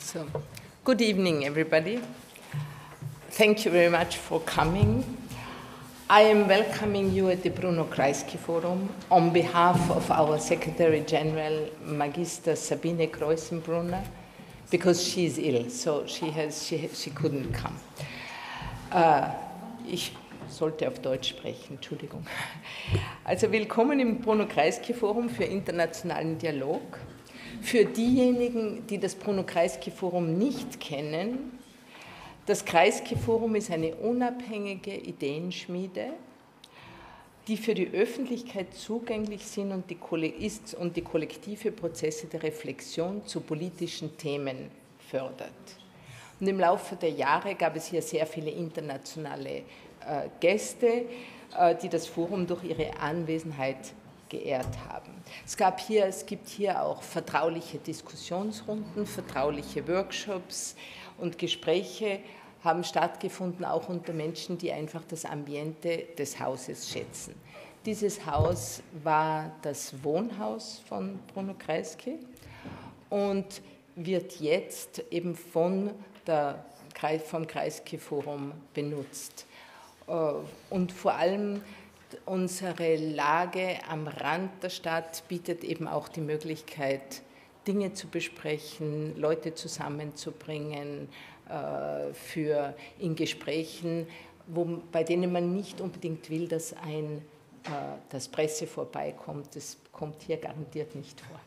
So, good evening, everybody. Thank you very much for coming. I am welcoming you at the Bruno Kreisky Forum on behalf of our Secretary General, Magister Sabine Kreuzenbrunner, because she is ill, so she couldn't come. Ich sollte auf Deutsch sprechen, Entschuldigung. Also willkommen im Bruno Kreisky Forum für internationalen Dialog. Für diejenigen, die das Bruno Kreisky Forum nicht kennen, das Kreisky Forum ist eine unabhängige Ideenschmiede, die für die Öffentlichkeit zugänglich sind und die kollektive Prozesse der Reflexion zu politischen Themen fördert. Und im Laufe der Jahre gab es hier sehr viele internationale Gäste, die das Forum durch ihre Anwesenheit geehrt haben. Es gibt hier auch vertrauliche Diskussionsrunden, vertrauliche Workshops und Gespräche haben stattgefunden, auch unter Menschen, die einfach das Ambiente des Hauses schätzen. Dieses Haus war das Wohnhaus von Bruno Kreisky und wird jetzt eben vom Kreisky Forum benutzt. Und vor allem unsere Lage am Rand der Stadt bietet eben auch die Möglichkeit, Dinge zu besprechen, Leute zusammenzubringen, in Gesprächen, bei denen man nicht unbedingt will, dass Presse vorbeikommt. Das kommt hier garantiert nicht vor.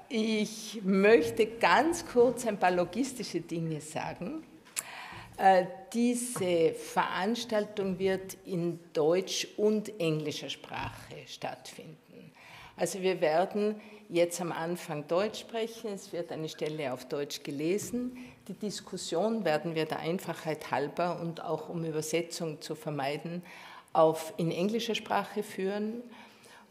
Ich möchte ganz kurz ein paar logistische Dinge sagen. Diese Veranstaltung wird in Deutsch und englischer Sprache stattfinden. Also wir werden jetzt am Anfang Deutsch sprechen, es wird eine Stelle auf Deutsch gelesen. Die Diskussion werden wir der Einfachheit halber und auch um Übersetzung zu vermeiden, in englischer Sprache führen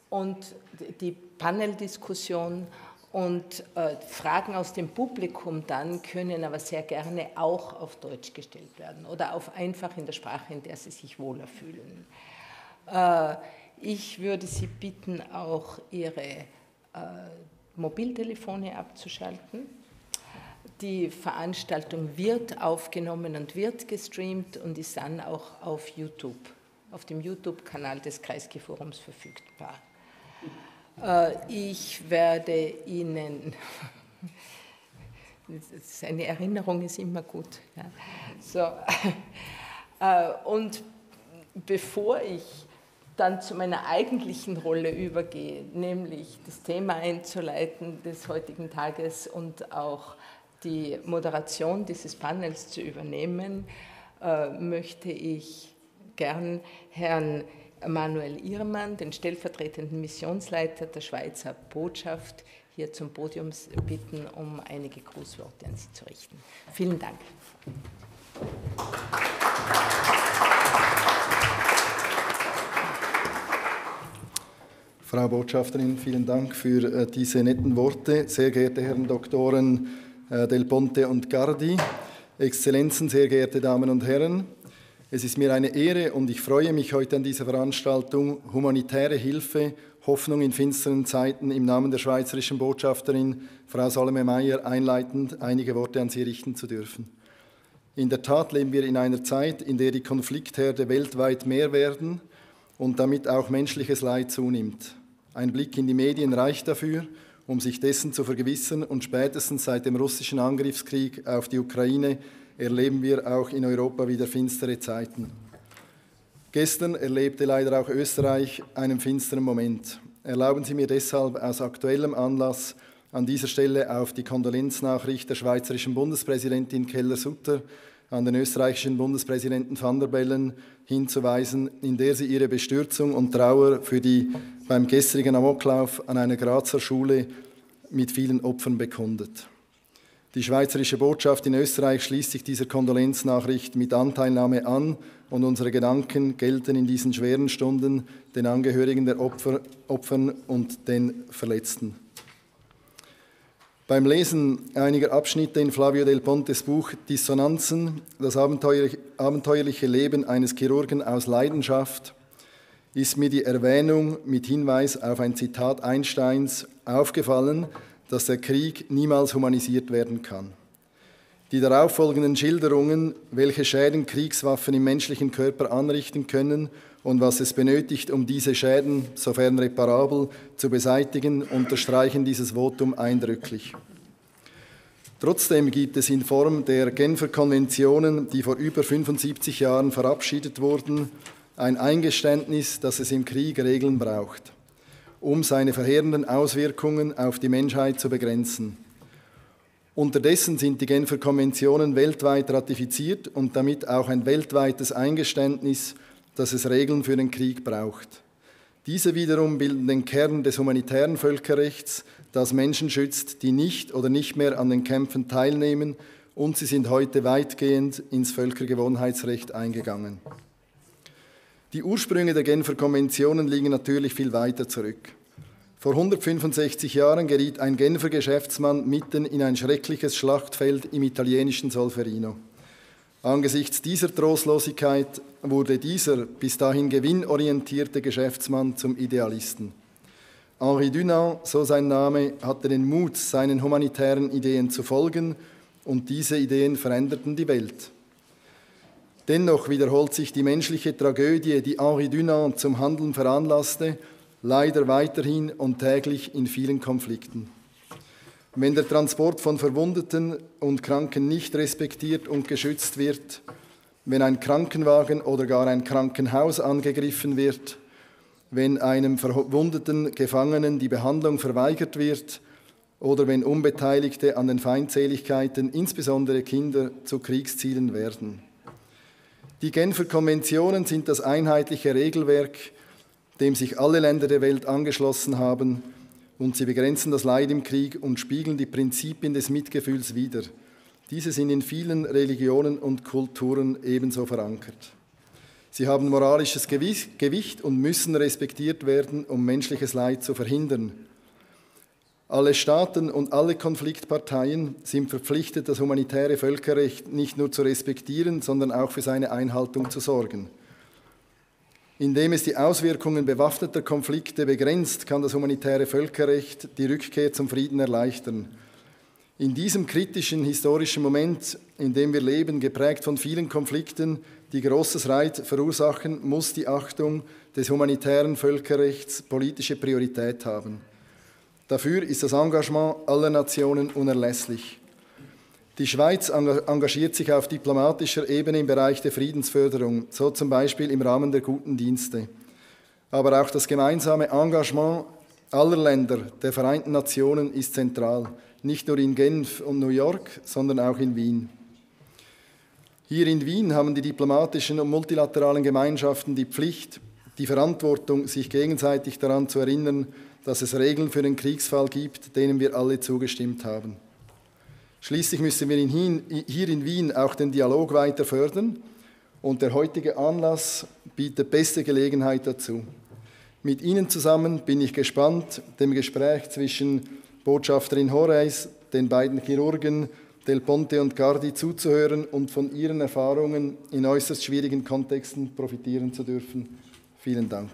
und die Paneldiskussion und Fragen aus dem Publikum dann können aber sehr gerne auch auf Deutsch gestellt werden oder einfach in der Sprache, in der Sie sich wohler fühlen. Ich würde Sie bitten, auch Ihre Mobiltelefone abzuschalten. Die Veranstaltung wird aufgenommen und wird gestreamt und ist dann auch auf dem YouTube-Kanal des Kreisky Forums verfügbar. Ich werde Ihnen, eine Erinnerung ist immer gut, ja. So, und bevor ich dann zu meiner eigentlichen Rolle übergehe, nämlich das Thema einzuleiten des heutigen Tages und auch die Moderation dieses Panels zu übernehmen, möchte ich gern Herrn Manuel Irmann, den stellvertretenden Missionsleiter der Schweizer Botschaft, hier zum Podium bitten, um einige Grußworte an Sie zu richten. Vielen Dank. Frau Botschafterin, vielen Dank für diese netten Worte. Sehr geehrte Herren Doktoren Del Ponte und Cardi, Exzellenzen, sehr geehrte Damen und Herren, es ist mir eine Ehre und ich freue mich heute an dieser Veranstaltung Humanitäre Hilfe, Hoffnung in finsteren Zeiten im Namen der schweizerischen Botschafterin Frau Salome-Meyer einleitend einige Worte an Sie richten zu dürfen. In der Tat leben wir in einer Zeit, in der die Konfliktherde weltweit mehr werden und damit auch menschliches Leid zunimmt. Ein Blick in die Medien reicht dafür, um sich dessen zu vergewissern und spätestens seit dem russischen Angriffskrieg auf die Ukraine erleben wir auch in Europa wieder finstere Zeiten. Gestern erlebte leider auch Österreich einen finsteren Moment. Erlauben Sie mir deshalb aus aktuellem Anlass an dieser Stelle auf die Kondolenznachricht der schweizerischen Bundespräsidentin Keller-Sutter an den österreichischen Bundespräsidenten van der Bellen hinzuweisen, in der sie ihre Bestürzung und Trauer für die beim gestrigen Amoklauf an einer Grazer Schule mit vielen Opfern bekundet. Die Schweizerische Botschaft in Österreich schließt sich dieser Kondolenznachricht mit Anteilnahme an und unsere Gedanken gelten in diesen schweren Stunden den Angehörigen der Opfern und den Verletzten. Beim Lesen einiger Abschnitte in Flavio del Pontes Buch Dissonanzen, das abenteuerliche Leben eines Chirurgen aus Leidenschaft, ist mir die Erwähnung mit Hinweis auf ein Zitat Einsteins aufgefallen, dass der Krieg niemals humanisiert werden kann. Die darauffolgenden Schilderungen, welche Schäden Kriegswaffen im menschlichen Körper anrichten können und was es benötigt, um diese Schäden, sofern reparabel, zu beseitigen, unterstreichen dieses Votum eindrücklich. Trotzdem gibt es in Form der Genfer Konventionen, die vor über 75 Jahren verabschiedet wurden, ein Eingeständnis, dass es im Krieg Regeln braucht, um seine verheerenden Auswirkungen auf die Menschheit zu begrenzen. Unterdessen sind die Genfer Konventionen weltweit ratifiziert und damit auch ein weltweites Eingeständnis, dass es Regeln für den Krieg braucht. Diese wiederum bilden den Kern des humanitären Völkerrechts, das Menschen schützt, die nicht oder nicht mehr an den Kämpfen teilnehmen, und sie sind heute weitgehend ins Völkergewohnheitsrecht eingegangen. Die Ursprünge der Genfer Konventionen liegen natürlich viel weiter zurück. Vor 165 Jahren geriet ein Genfer Geschäftsmann mitten in ein schreckliches Schlachtfeld im italienischen Solferino. Angesichts dieser Trostlosigkeit wurde dieser bis dahin gewinnorientierte Geschäftsmann zum Idealisten. Henri Dunant, so sein Name, hatte den Mut, seinen humanitären Ideen zu folgen, und diese Ideen veränderten die Welt. Dennoch wiederholt sich die menschliche Tragödie, die Henri Dunant zum Handeln veranlasste, leider weiterhin und täglich in vielen Konflikten. Wenn der Transport von Verwundeten und Kranken nicht respektiert und geschützt wird, wenn ein Krankenwagen oder gar ein Krankenhaus angegriffen wird, wenn einem verwundeten Gefangenen die Behandlung verweigert wird oder wenn Unbeteiligte an den Feindseligkeiten, insbesondere Kinder, zu Kriegszielen werden. Die Genfer Konventionen sind das einheitliche Regelwerk, dem sich alle Länder der Welt angeschlossen haben, und sie begrenzen das Leid im Krieg und spiegeln die Prinzipien des Mitgefühls wider. Diese sind in vielen Religionen und Kulturen ebenso verankert. Sie haben moralisches Gewicht und müssen respektiert werden, um menschliches Leid zu verhindern. Alle Staaten und alle Konfliktparteien sind verpflichtet, das humanitäre Völkerrecht nicht nur zu respektieren, sondern auch für seine Einhaltung zu sorgen. Indem es die Auswirkungen bewaffneter Konflikte begrenzt, kann das humanitäre Völkerrecht die Rückkehr zum Frieden erleichtern. In diesem kritischen historischen Moment, in dem wir leben, geprägt von vielen Konflikten, die großes Leid verursachen, muss die Achtung des humanitären Völkerrechts politische Priorität haben. Dafür ist das Engagement aller Nationen unerlässlich. Die Schweiz engagiert sich auf diplomatischer Ebene im Bereich der Friedensförderung, so zum Beispiel im Rahmen der guten Dienste. Aber auch das gemeinsame Engagement aller Länder der Vereinten Nationen ist zentral, nicht nur in Genf und New York, sondern auch in Wien. Hier in Wien haben die diplomatischen und multilateralen Gemeinschaften die Pflicht, die Verantwortung, sich gegenseitig daran zu erinnern, dass es Regeln für den Kriegsfall gibt, denen wir alle zugestimmt haben. Schließlich müssen wir hier in Wien auch den Dialog weiter fördern, und der heutige Anlass bietet beste Gelegenheit dazu. Mit Ihnen zusammen bin ich gespannt, dem Gespräch zwischen Botschafterin Horejs, den beiden Chirurgen Del Ponte und Cardi zuzuhören und von ihren Erfahrungen in äußerst schwierigen Kontexten profitieren zu dürfen. Vielen Dank.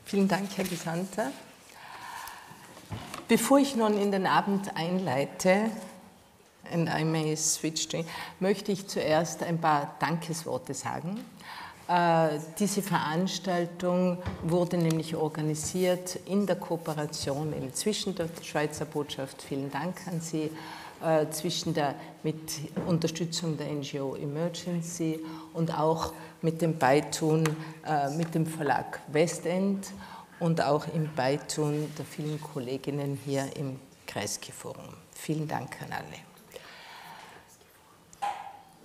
Vielen Dank, Herr Gesandter. Bevor ich nun in den Abend einleite, and I may switch to, möchte ich zuerst ein paar Dankesworte sagen. Diese Veranstaltung wurde nämlich organisiert in der Kooperation zwischen der Schweizer Botschaft, vielen Dank an Sie, mit Unterstützung der NGO Emergency und auch mit dem Beitun mit dem Verlag Westend und auch im Beitun der vielen Kolleginnen hier im Kreisky-Forum. Vielen Dank an alle.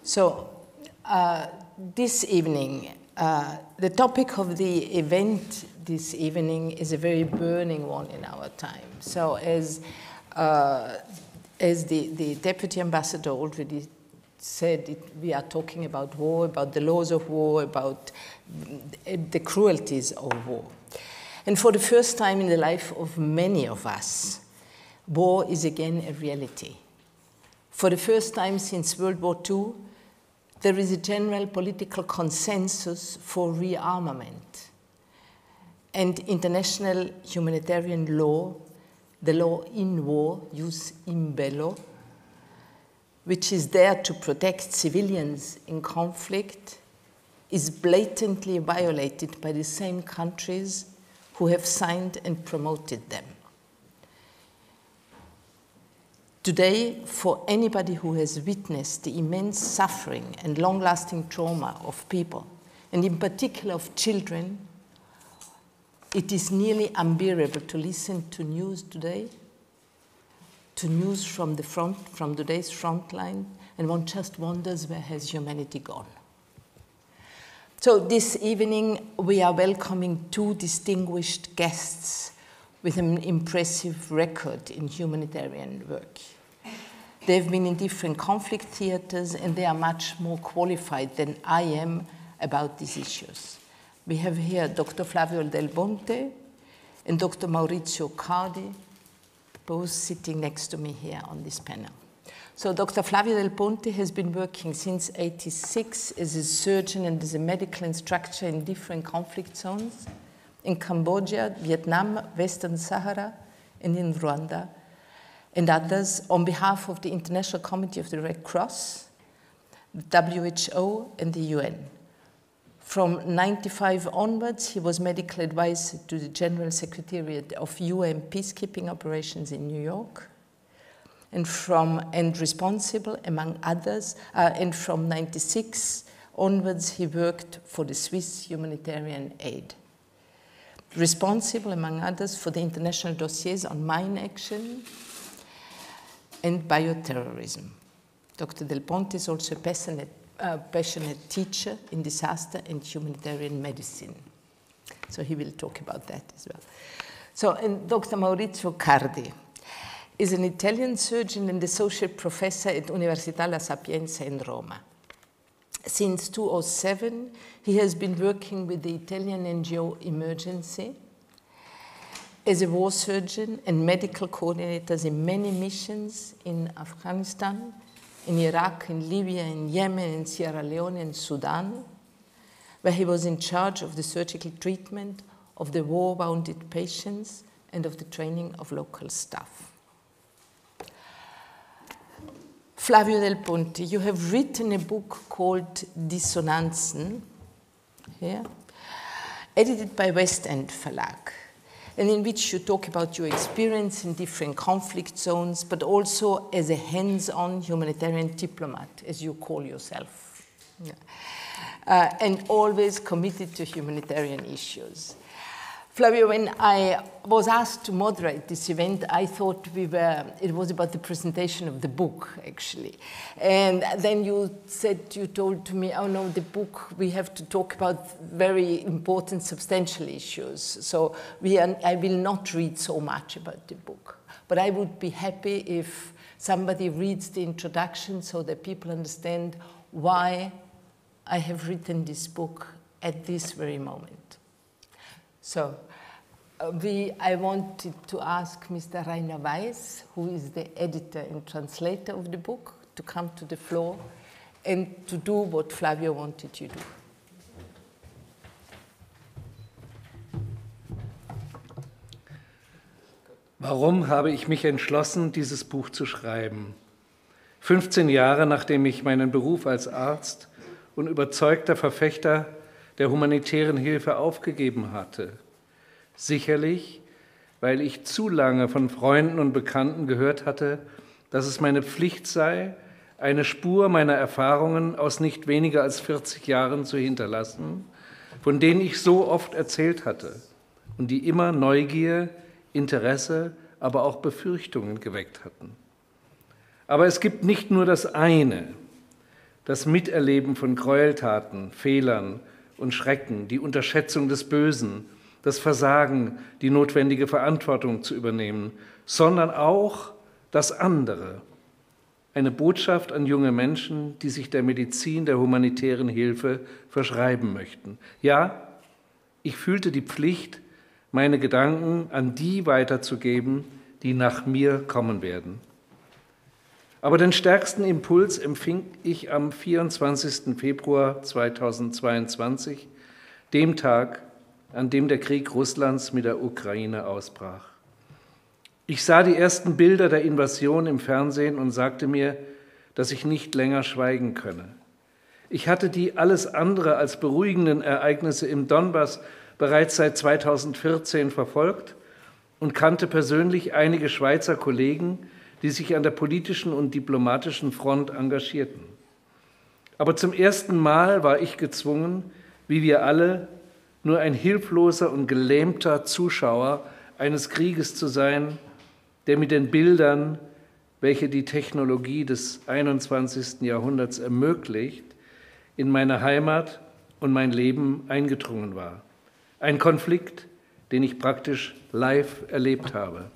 So, this evening, the topic of the event this evening is a very burning one in our time. So, as the Deputy Ambassador already said, we are talking about war, about the laws of war, about the cruelties of war. And for the first time in the life of many of us, war is again a reality. For the first time since World War II, there is a general political consensus for rearmament. And international humanitarian law, the law in war, jus in bello, which is there to protect civilians in conflict, is blatantly violated by the same countries who have signed and promoted them. Today, for anybody who has witnessed the immense suffering and long-lasting trauma of people, and in particular of children, it is nearly unbearable to listen to news today, to news from the front, from today's front line, and one just wonders, where has humanity gone? So this evening, we are welcoming two distinguished guests with an impressive record in humanitarian work. They've been in different conflict theaters, and they are much more qualified than I am about these issues. We have here Dr. Flavio del Ponte and Dr. Maurizio Cardi, both sitting next to me here on this panel. So Dr. Flavio del Ponte has been working since '86 as a surgeon and as a medical instructor in different conflict zones, in Cambodia, Vietnam, Western Sahara, and in Rwanda, and others, on behalf of the International Committee of the Red Cross, the WHO, and the UN. From 1995 onwards, he was medical advisor to the General Secretariat of UN peacekeeping operations in New York, and responsible, among others, and from 1996 onwards, he worked for the Swiss humanitarian aid. Responsible, among others, for the international dossiers on mine action and bioterrorism. Dr. Del Ponte is also a passionate teacher in disaster and humanitarian medicine. So he will talk about that as well. So, and Dr. Maurizio Cardi is an Italian surgeon and associate professor at Università La Sapienza in Roma. Since 2007, he has been working with the Italian NGO Emergency as a war surgeon and medical coordinators in many missions in Afghanistan, in Iraq, in Libya, in Yemen, in Sierra Leone, and Sudan, where he was in charge of the surgical treatment of the war-wounded patients and of the training of local staff. Flavio del Ponte, you have written a book called Dissonanzen, here, edited by Westend-Verlag, and in which you talk about your experience in different conflict zones, but also as a hands-on humanitarian diplomat, as you call yourself, and always committed to humanitarian issues. Flavio, when I was asked to moderate this event, I thought it was about the presentation of the book, actually. And then you told to me, oh no, the book, we have to talk about very important, substantial issues. So I will not read so much about the book. But I would be happy if somebody reads the introduction so that people understand why I have written this book at this very moment. So I wanted to ask Mr. Rainer Weiss, who is the editor and translator of the book, to come to the floor and to do what Flavio wanted you to do. Warum habe ich mich entschlossen, dieses Buch zu schreiben? 15 Jahre nachdem ich meinen Beruf als Arzt und überzeugter Verfechter der humanitären Hilfe aufgegeben hatte. Sicherlich, weil ich zu lange von Freunden und Bekannten gehört hatte, dass es meine Pflicht sei, eine Spur meiner Erfahrungen aus nicht weniger als 40 Jahren zu hinterlassen, von denen ich so oft erzählt hatte und die immer Neugier, Interesse, aber auch Befürchtungen geweckt hatten. Aber es gibt nicht nur das eine, das Miterleben von Gräueltaten, Fehlern und Schrecken, die Unterschätzung des Bösen, das Versagen, die notwendige Verantwortung zu übernehmen, sondern auch das andere, eine Botschaft an junge Menschen, die sich der Medizin der humanitären Hilfe verschreiben möchten. Ja, ich fühlte die Pflicht, meine Gedanken an die weiterzugeben, die nach mir kommen werden. Aber den stärksten Impuls empfing ich am 24. Februar 2022, dem Tag, an dem der Krieg Russlands mit der Ukraine ausbrach. Ich sah die ersten Bilder der Invasion im Fernsehen und sagte mir, dass ich nicht länger schweigen könne. Ich hatte die alles andere als beruhigenden Ereignisse im Donbass bereits seit 2014 verfolgt und kannte persönlich einige Schweizer Kollegen, die sich an der politischen und diplomatischen Front engagierten. Aber zum ersten Mal war ich gezwungen, wie wir alle, nur ein hilfloser und gelähmter Zuschauer eines Krieges zu sein, der mit den Bildern, welche die Technologie des 21. Jahrhunderts ermöglicht, in meine Heimat und mein Leben eingedrungen war. Ein Konflikt, den ich praktisch live erlebt habe.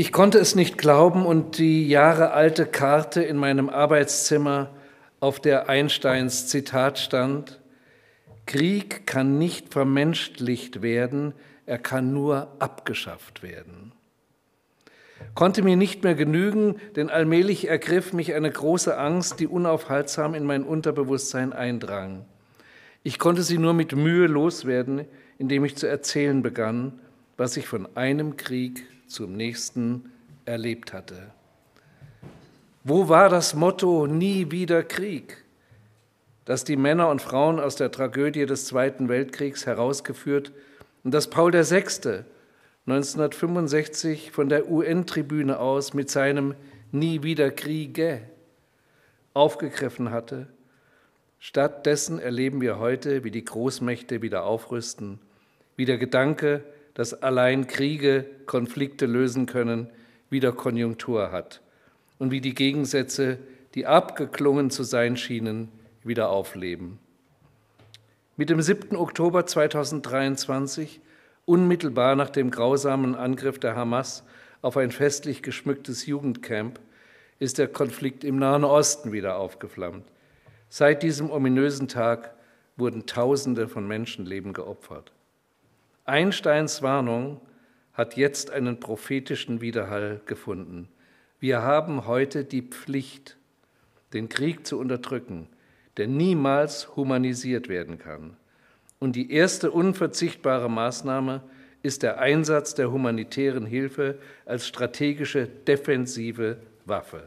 Ich konnte es nicht glauben und die jahrealte Karte in meinem Arbeitszimmer, auf der Einsteins Zitat stand: Krieg kann nicht vermenschlicht werden, er kann nur abgeschafft werden. Konnte mir nicht mehr genügen, denn allmählich ergriff mich eine große Angst, die unaufhaltsam in mein Unterbewusstsein eindrang. Ich konnte sie nur mit Mühe loswerden, indem ich zu erzählen begann, was ich von einem Krieg zum nächsten erlebt hatte. Wo war das Motto „Nie wieder Krieg“, das die Männer und Frauen aus der Tragödie des Zweiten Weltkriegs herausgeführt und das Paul VI. 1965 von der UN-Tribüne aus mit seinem „Nie wieder Kriege“ aufgegriffen hatte? Stattdessen erleben wir heute, wie die Großmächte wieder aufrüsten, wie der Gedanke, dass allein Kriege Konflikte lösen können, wieder Konjunktur hat und wie die Gegensätze, die abgeklungen zu sein schienen, wieder aufleben. Mit dem 7. Oktober 2023, unmittelbar nach dem grausamen Angriff der Hamas auf ein festlich geschmücktes Jugendcamp, ist der Konflikt im Nahen Osten wieder aufgeflammt. Seit diesem ominösen Tag wurden Tausende von Menschenleben geopfert. Einsteins Warnung hat jetzt einen prophetischen Widerhall gefunden. Wir haben heute die Pflicht, den Krieg zu unterdrücken, der niemals humanisiert werden kann. Und die erste unverzichtbare Maßnahme ist der Einsatz der humanitären Hilfe als strategische defensive Waffe.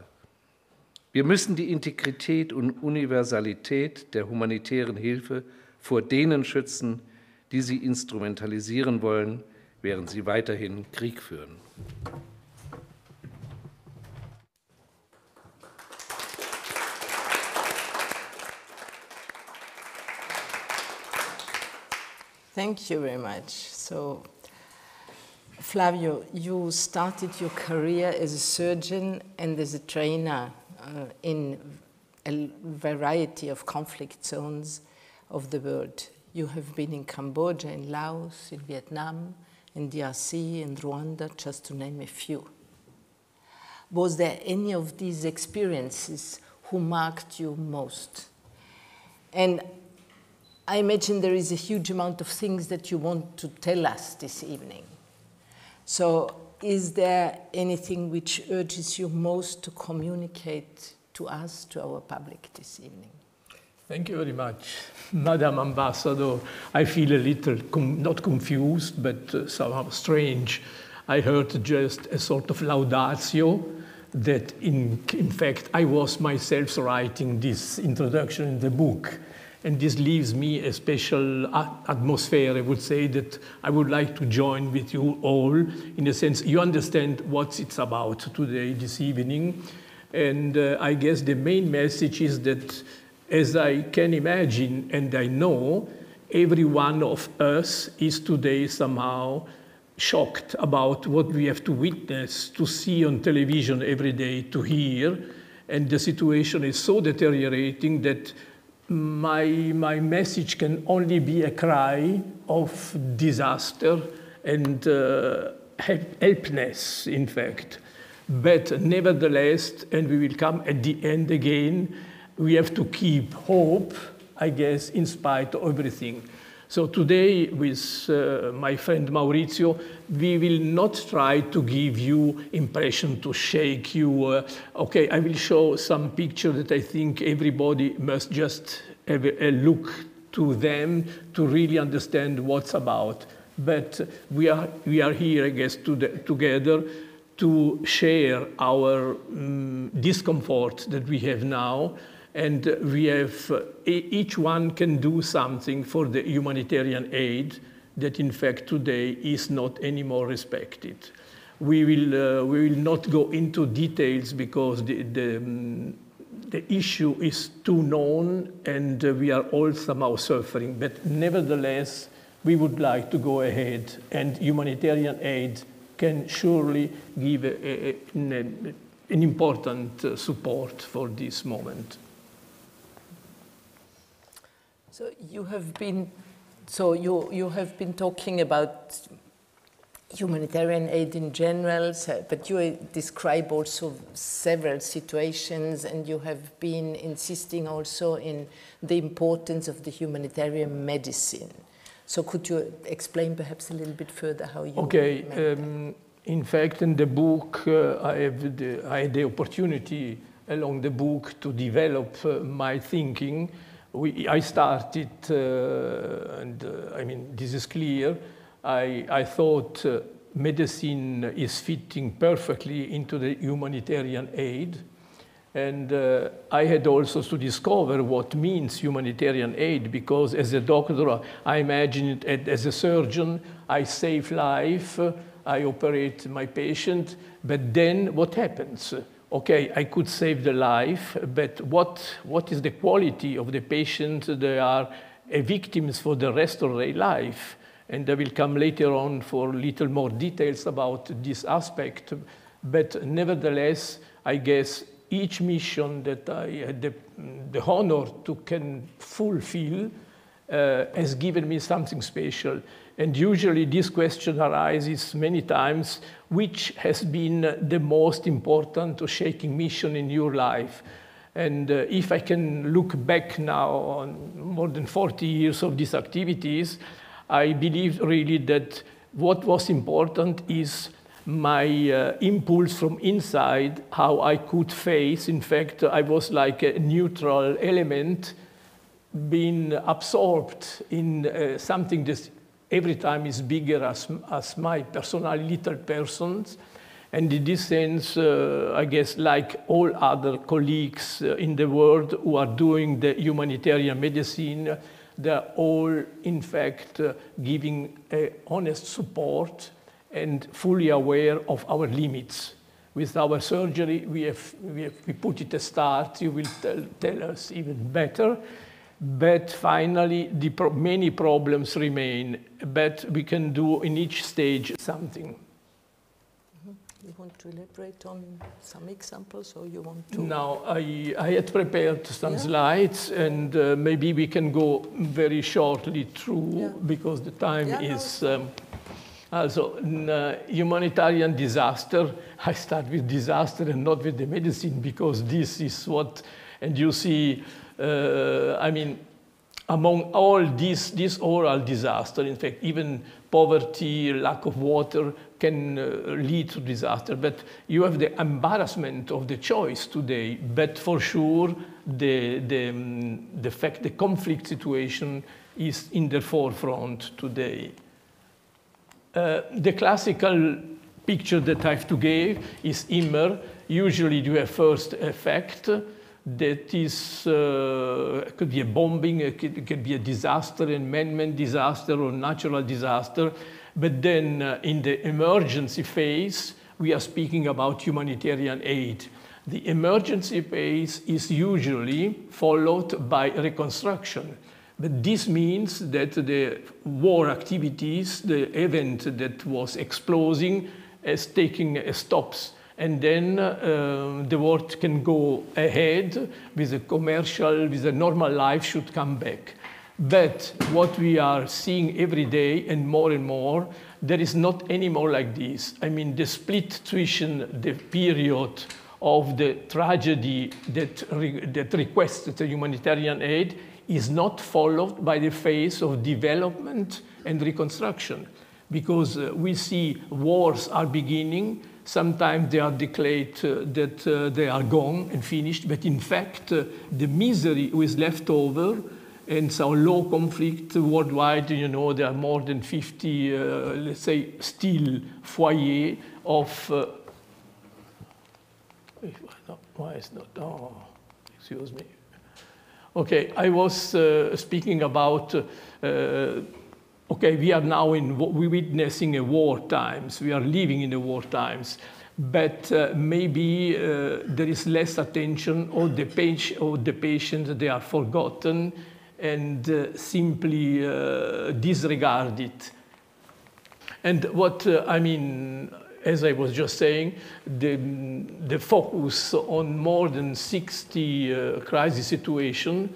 Wir müssen die Integrität und Universalität der humanitären Hilfe vor denen schützen, die sie instrumentalisieren wollen, während sie weiterhin Krieg führen. Thank you very much. So, Flavio, you started your career as a surgeon and as a trainer in a variety of conflict zones of the world. You have been in Cambodia, in Laos, in Vietnam, in DRC, in Rwanda, just to name a few. Was there any of these experiences who marked you most? And I imagine there is a huge amount of things that you want to tell us this evening. So is there anything which urges you most to communicate to us, to our public this evening? Thank you very much, Madam Ambassador. I feel a little, not confused, but somehow strange. I heard just a sort of laudatio that in fact I was myself writing this introduction in the book. And this leaves me a special atmosphere. I would say that I would like to join with you all. In a sense, you understand what it's about today, this evening. And I guess the main message is that, as I can imagine and I know, every one of us is today somehow shocked about what we have to witness, to see on television every day, to hear. And the situation is so deteriorating that my message can only be a cry of disaster and helplessness, in fact. But nevertheless, and we will come at the end again, we have to keep hope, I guess, in spite of everything. So today, with my friend Maurizio, we will not try to give you impression, to shake you. Okay, I will show some picture that I think everybody must just have a look to them to really understand what's about. But we are here, I guess, together to share our discomfort that we have now. And we have, each one can do something for the humanitarian aid that in fact today is not anymore respected. We will not go into details because the issue is too known and we are all somehow suffering. But nevertheless, we would like to go ahead, and humanitarian aid can surely give an important support for this moment. So you have been talking about humanitarian aid in general, but you describe also several situations, and you have been insisting also in the importance of the humanitarian medicine. So could you explain perhaps a little bit further how you... Okay, in fact, in the book, I had the opportunity along the book to develop my thinking. I started, I mean, this is clear, I thought medicine is fitting perfectly into the humanitarian aid. And I had also to discover what means humanitarian aid, because as a doctor, I imagine it as a surgeon, I save life, I operate my patient, but then what happens? Okay, I could save the life, but what is the quality of the patient? They are victims for the rest of their life. And I will come later on for a little more details about this aspect. But nevertheless, I guess each mission that I had the honor to can fulfill has given me something special. And usually this question arises many times, which has been the most important or shaking mission in your life? And if I can look back now on more than 40 years of these activities, I believe really that what was important is my impulse from inside, how I could face. In fact, I was like a neutral element being absorbed in something that every time is bigger as my personal little persons. And in this sense, I guess, like all other colleagues in the world who are doing the humanitarian medicine, they're all, in fact, giving honest support and fully aware of our limits. With our surgery, we put it a start. You will tell us even better. But finally, many problems remain. But we can do in each stage something. You want to elaborate on some examples, or you want to? Now, I had prepared some slides, and maybe we can go very shortly through because the time is. Also, humanitarian disaster. I start with disaster and not with the medicine, because this is what, and you see. I mean, among all these oral disasters, in fact, even poverty, lack of water can lead to disaster. But you have the embarrassment of the choice today. But for sure, the fact the conflict situation is in the forefront today. The classical picture that I have to give is immer. Usually, you have first effect. That is, could be a bombing, it could be a disaster, an man-made disaster or natural disaster. But then in the emergency phase, we are speaking about humanitarian aid. The emergency phase is usually followed by reconstruction. But this means that the war activities, the event that was exploding, is taking stops. And then the world can go ahead with a commercial, with a normal life should come back. But what we are seeing every day and more, there is not anymore like this. I mean, the split between the period of the tragedy that requested humanitarian aid is not followed by the phase of development and reconstruction. Because we see wars are beginning, sometimes they are declared that they are gone and finished, but in fact, the misery who is left over, and so low conflict worldwide, you know, there are more than 50, let's say, still foyer of, why is not, oh, excuse me. Okay, I was speaking about, okay, we are now we're witnessing a war times. We are living in the war times, but maybe there is less attention, or the patients, they are forgotten and simply disregarded. And what I mean, as I was just saying, the focus on more than 60 crisis situations.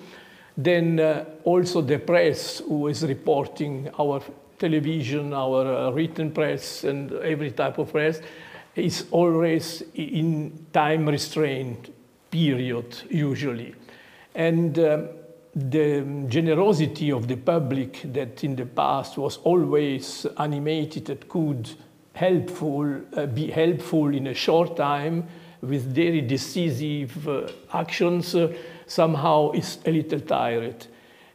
Then also the press, who is reporting, our television, our written press, and every type of press, is always in time restraint period, usually. And the generosity of the public that in the past was always animated and could be helpful in a short time with very decisive actions, somehow is a little tired.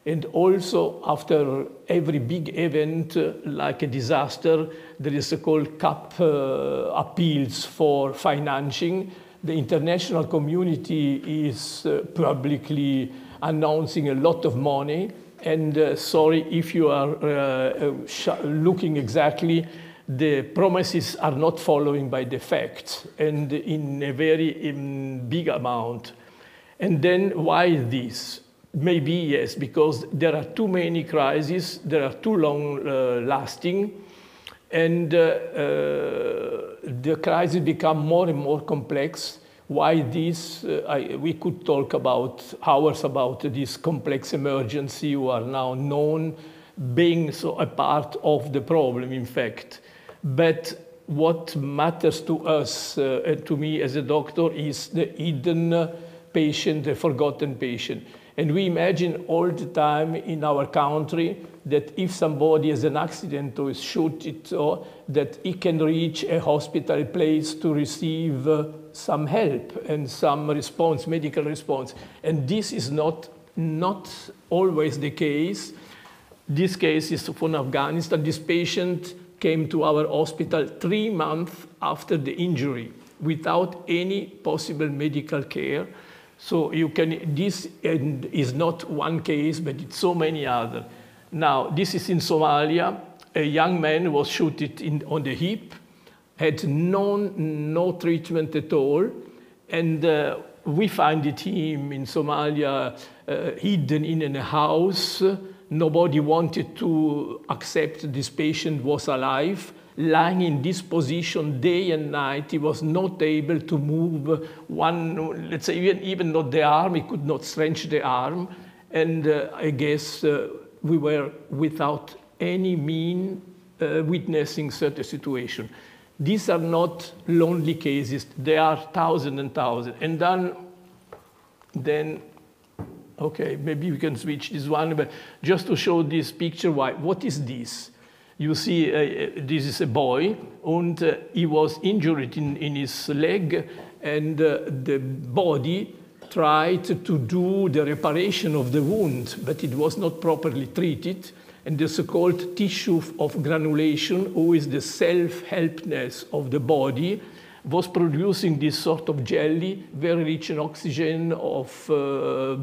And also, after every big event, like a disaster, there is a called CAP appeals for financing. The international community is publicly announcing a lot of money. And sorry if you are looking exactly, the promises are not following by the facts, and in a very big amount. And then why this? Maybe yes, because there are too many crises, there are too long lasting, and the crises become more and more complex. Why this? We could talk about hours about this complex emergency, who are now known being so a part of the problem, in fact. But what matters to us and to me as a doctor is the hidden patient, the forgotten patient. And we imagine all the time in our country that if somebody has an accident or is shot, or that he can reach a hospital place to receive some help and some response, medical response. And this is not always the case. This case is from Afghanistan. This patient came to our hospital 3 months after the injury without any possible medical care. So you can, this is not one case, but it's so many others. Now, this is in Somalia. A young man was shot on the hip, had no treatment at all, and we found him in Somalia hidden in a house. Nobody wanted to accept this patient was alive. Lying in this position day and night, he was not able to move one, let's say, even not the arm, he could not stretch the arm. And I guess we were without any mean witnessing such a situation. These are not lonely cases, they are thousands and thousands. And then okay, maybe we can switch this one, but just to show this picture, what is this? You see, this is a boy, and he was injured in his leg, and the body tried to do the reparation of the wound, but it was not properly treated, and the so-called tissue of granulation, who is the self-helpness of the body, was producing this sort of jelly, very rich in oxygen of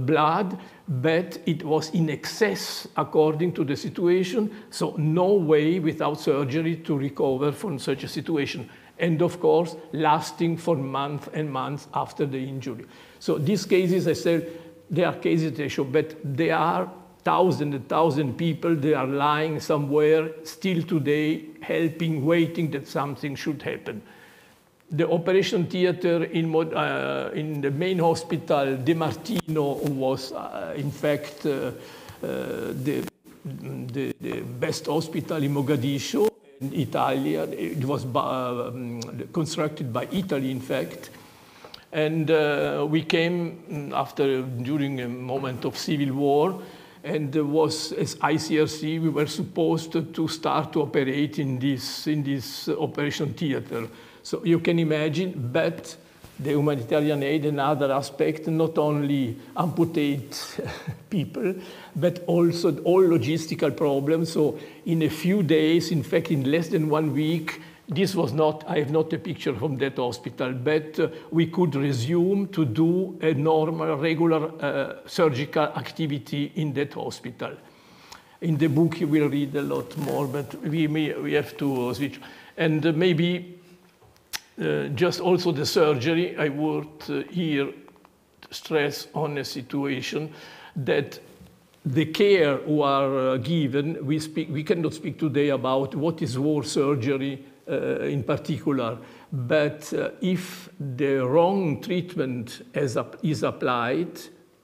blood, but it was in excess according to the situation, so no way without surgery to recover from such a situation. And of course, lasting for months and months after the injury. So these cases, I said, they are cases they show, but they are thousands and thousands of people, they are lying somewhere still today, helping, waiting that something should happen. The operation theater in the main hospital, De Martino, was in fact the best hospital in Mogadishu, in Italy. It was constructed by Italy, in fact. And we came during a moment of civil war, and was, as ICRC, we were supposed to start to operate in this operation theater. So you can imagine, but the humanitarian aid and other aspects not only amputate people, but also all logistical problems. So in a few days, in fact, in less than 1 week, this was not, I have not a picture from that hospital, but we could resume to do a normal, regular surgical activity in that hospital. In the book, you will read a lot more, but we have to switch. And maybe just also the surgery, I would here stress on a situation that the care who are given, we cannot speak today about what is war surgery in particular, but if the wrong treatment is applied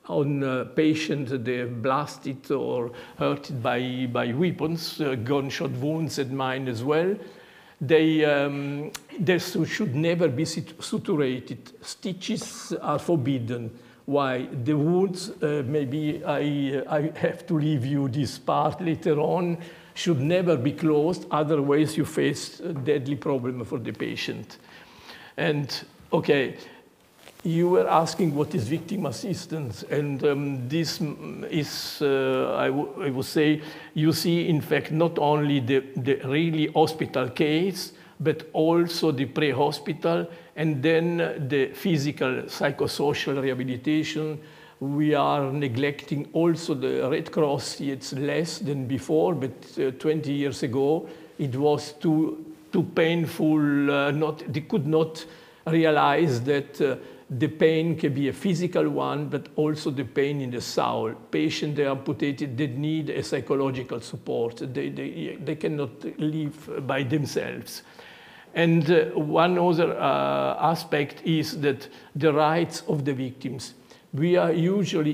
on a patient, they are blasted or hurt by weapons, gunshot wounds and mine as well, they should never be suturated. Stitches are forbidden. Why? The wounds, maybe I have to leave you this part later on, should never be closed, otherwise you face a deadly problem for the patient. And okay, you were asking what is victim assistance, and this is, I would say, you see in fact not only the really hospital case, but also the pre-hospital, and then the physical, psychosocial rehabilitation. We are neglecting also the Red Cross. It's less than before, but 20 years ago, it was too painful. They could not realize that the pain can be a physical one, but also the pain in the soul. Patients, they are amputated, they need a psychological support. They cannot live by themselves. And one other aspect is that the rights of the victims. We are usually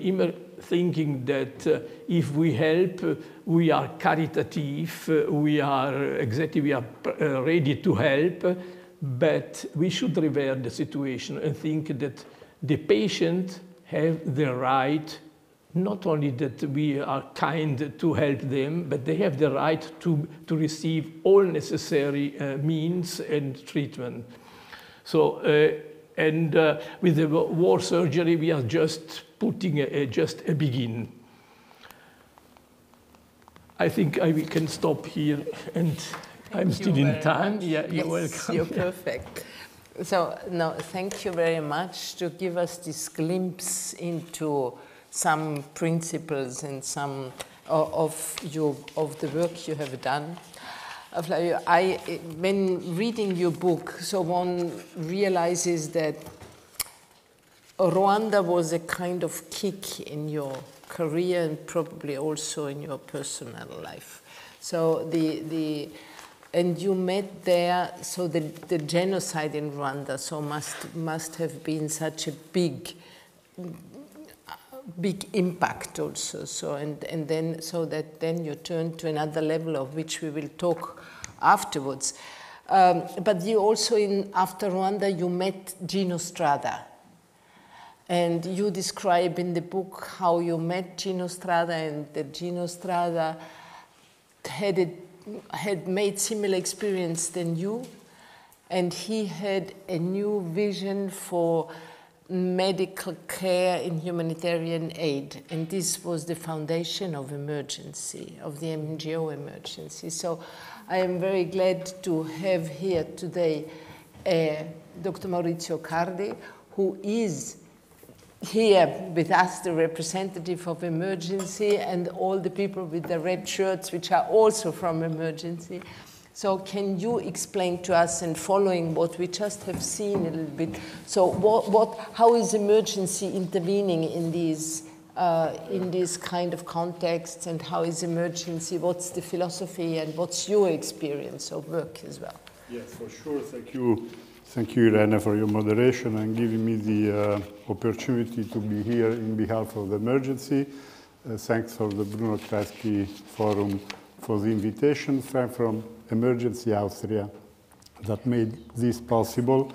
thinking that if we help, we are caritative, we are ready to help, but we should revert the situation and think that the patient have the right, not only that we are kind to help them, but they have the right to receive all necessary means and treatment. So. And with the war surgery, we are just putting just a begin. I think we can stop here, and I'm still in time. Yeah, you're welcome. You're perfect. So now, thank you very much to give us this glimpse into some principles and some of the work you have done. Flavio, when reading your book, so one realizes that Rwanda was a kind of kick in your career and probably also in your personal life. So and you met there, so the genocide in Rwanda so must have been such a big impact also. So and then so that then you turn to another level of which we will talk afterwards. But you also after Rwanda you met Gino Strada, and you describe in the book how you met Gino Strada, and that Gino Strada had made similar experience than you, and he had a new vision for medical care in humanitarian aid, and this was the foundation of emergency, of the NGO emergency. So I am very glad to have here today Dr. Maurizio Cardi, who is here with us, the representative of emergency, and all the people with the red shirts, which are also from emergency. So can you explain to us, and following what we just have seen a little bit, so how is emergency intervening in these kind of contexts, and how is emergency, what's the philosophy, and what's your experience of work as well? Yes, for sure. Thank you. Thank you, Irene, for your moderation and giving me the opportunity to be here in behalf of the emergency. Thanks for the Bruno Kreisky Forum for the invitation. Thanks from Emergency Austria that made this possible.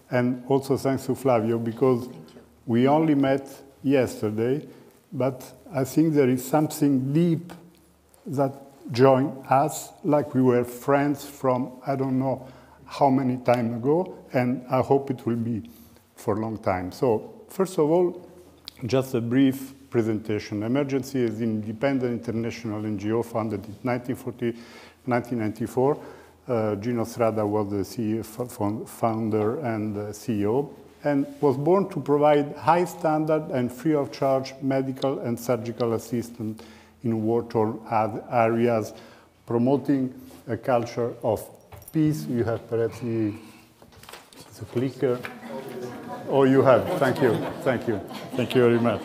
And also thanks to Flavio, because we only met yesterday, but I think there is something deep that joined us, like we were friends from I don't know how many time ago, and I hope it will be for a long time. So first of all, just a brief presentation. Emergency is an independent international NGO founded in 1994. Gino Strada was the CEO, founder and CEO, and was born to provide high standard and free of charge medical and surgical assistance in war-torn areas, promoting a culture of peace. You have perhaps the clicker. Oh, you have. Thank you. Thank you. Thank you very much.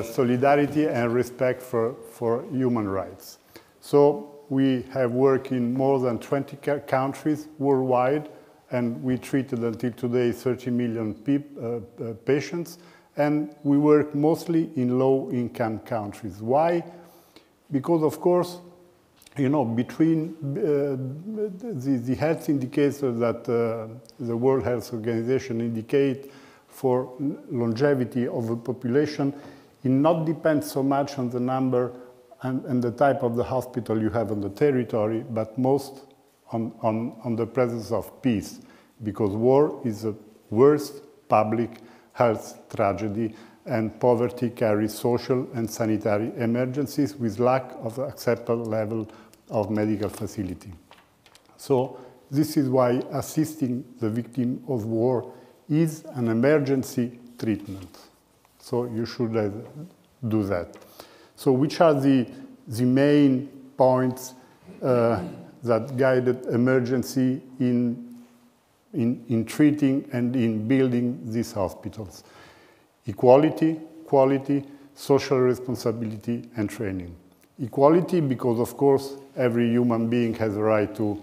Solidarity and respect for human rights. So we have worked in more than 20 countries worldwide, and we treated until today 30 million patients, and we work mostly in low-income countries. Why? Because, of course, you know, between the health indicators that the World Health Organization indicate for longevity of the population, it not depends so much on the number and the type of the hospital you have on the territory, but most on the presence of peace, because war is the worst public health tragedy, and poverty carries social and sanitary emergencies with lack of acceptable level of medical facility. So this is why assisting the victim of war is an emergency treatment. So you should do that. So which are the main points that guided emergency in treating and in building these hospitals? Equality, quality, social responsibility, and training. Equality, because of course every human being has a right to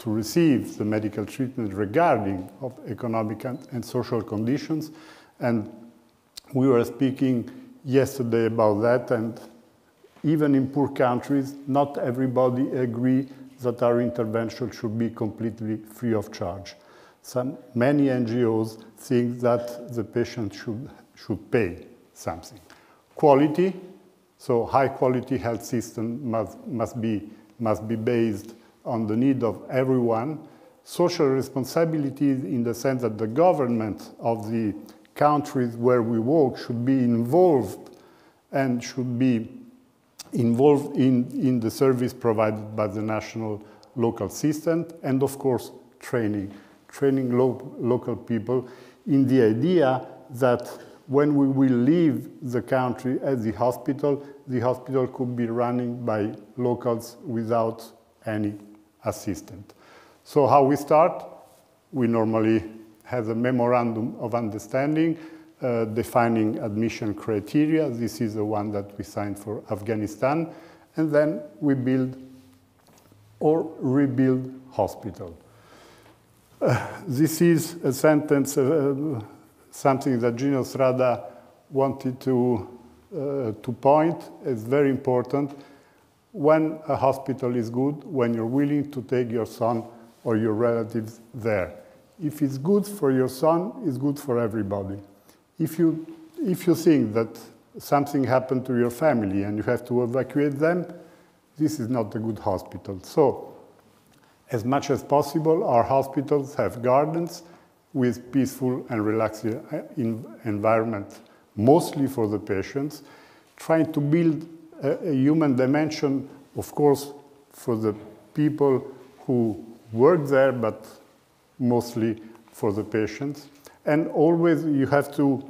receive the medical treatment regarding of economic and social conditions, and we were speaking yesterday about that, and even in poor countries, not everybody agree that our intervention should be completely free of charge. Many NGOs think that the patient should pay something. Quality, so high quality health system must be based on the need of everyone. Social responsibility in the sense that the government of the countries where we work should be involved and should be involved in the service provided by the national local system, and of course training local people in the idea that when we will leave the country at the hospital could be running by locals without any assistant. So how we start? We normally have a memorandum of understanding defining admission criteria. This is the one that we signed for Afghanistan. And then we build or rebuild hospital. This is a sentence, something that Gino Strada wanted to point. It's very important. When a hospital is good, when you're willing to take your son or your relatives there. If it's good for your son, it's good for everybody. If you think that something happened to your family and you have to evacuate them, this is not a good hospital. So, as much as possible, our hospitals have gardens with peaceful and relaxing environment, mostly for the patients, trying to build a human dimension, of course, for the people who work there, but mostly for the patients. And always you have to